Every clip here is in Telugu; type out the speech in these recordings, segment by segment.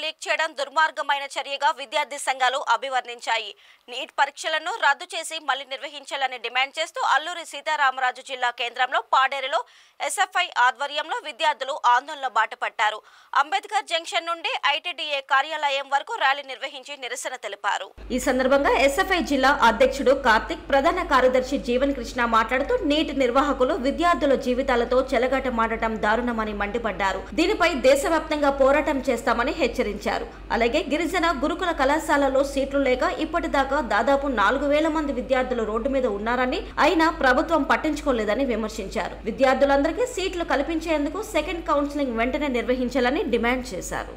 లీక్ చేయడం దుర్మార్గమైన చర్యగా విద్యార్థి సంఘాలు అభివర్ణించాయి. నీట్ పరీక్షలను రద్దు చేసి మళ్లీ నిర్వహించాలని డిమాండ్ చేస్తూ అల్లూరి సీతారామరాజు జిల్లా కేంద్రంలో పాడేరులో ఎస్ఎఫ్ఐ ఆధ్వర్యంలో విద్యార్థులు ఆందోళన బాటపట్టారు. అంబేద్కర్ జంక్షన్ నుండి ఐటీడీఏ కార్యాలయం వరకు ర్యాలీ నిర్వహించి నిరసన తెలిపారు. ఈ సందర్భంగా ఎస్ఎఫ్ఐ జిల్లా అధ్యక్షుడు కార్తిక్, ప్రధాన కార్యదర్శి జీవన్ కృష్ణ మాట్లాడుతూ నీట్ నిర్వాహకులు విద్యార్థుల జీవితాలతో చెలగాటమాడటం దారుణమని మండిపడ్డారు. దీనిపై దేశవ్యాప్తంగా పోరాటం చేస్తామని హెచ్చరించారు. అలాగే గిరిజన గురుకుల కళాశాలలో సీట్లు లేక ఇప్పటిదాకా దాదాపు 4000 మంది విద్యార్థులు రోడ్డు మీద ఉన్నారని, అయినా ప్రభుత్వం పట్టించుకోలేదని విమర్శించారు. విద్యార్థులందరికీ సీట్లు కల్పించేందుకు సెకండ్ కౌన్సిలింగ్ వెంటనే నిర్వహించాలని డిమాండ్ చేశారు.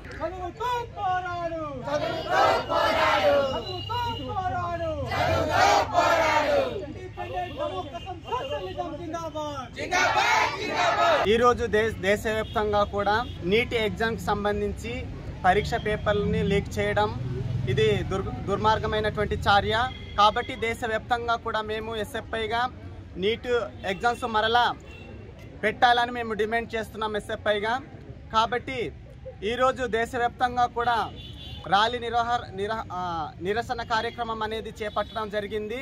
ఈ రోజు దేశవ్యాప్తంగా కూడా నీట్ ఎగ్జామ్ కి సంబంధించి పరీక్ష పేపర్లని లీక్ చేయడం ఇది దుర్మార్గమైనటువంటి చర్య. కాబట్టి దేశవ్యాప్తంగా కూడా మేము ఎస్ఎఫ్ఐగా నీట్ ఎగ్జామ్స్ మరలా పెట్టాలని మేము డిమాండ్ చేస్తున్నాం ఎస్ఎఫ్ఐగా. కాబట్టి ఈరోజు దేశవ్యాప్తంగా కూడా ర్యాలీ నిరసన కార్యక్రమం అనేది చేపట్టడం జరిగింది.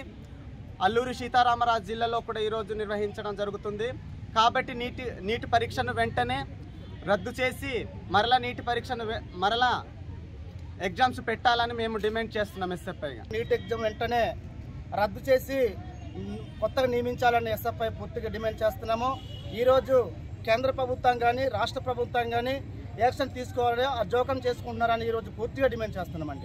అల్లూరి సీతారామరాజు జిల్లాలో కూడా ఈరోజు నిర్వహించడం జరుగుతుంది. కాబట్టి నీటి పరీక్షను వెంటనే రద్దు చేసి మరలా ఎగ్జామ్స్ పెట్టాలని మేము డిమాండ్ చేస్తున్నాం ఎస్ఎఫ్ఐగా. నీట్ ఎగ్జామ్ వెంటనే రద్దు చేసి కొత్తగా నియమించాలని ఎస్ఎఫ్ఐ పూర్తిగా డిమాండ్ చేస్తున్నాము. ఈరోజు కేంద్ర ప్రభుత్వం కానీ రాష్ట్ర ప్రభుత్వం కానీ యాక్షన్ తీసుకోవాలని జోకం చేసుకుంటున్నారని ఈరోజు పూర్తిగా డిమాండ్ చేస్తున్నామండి.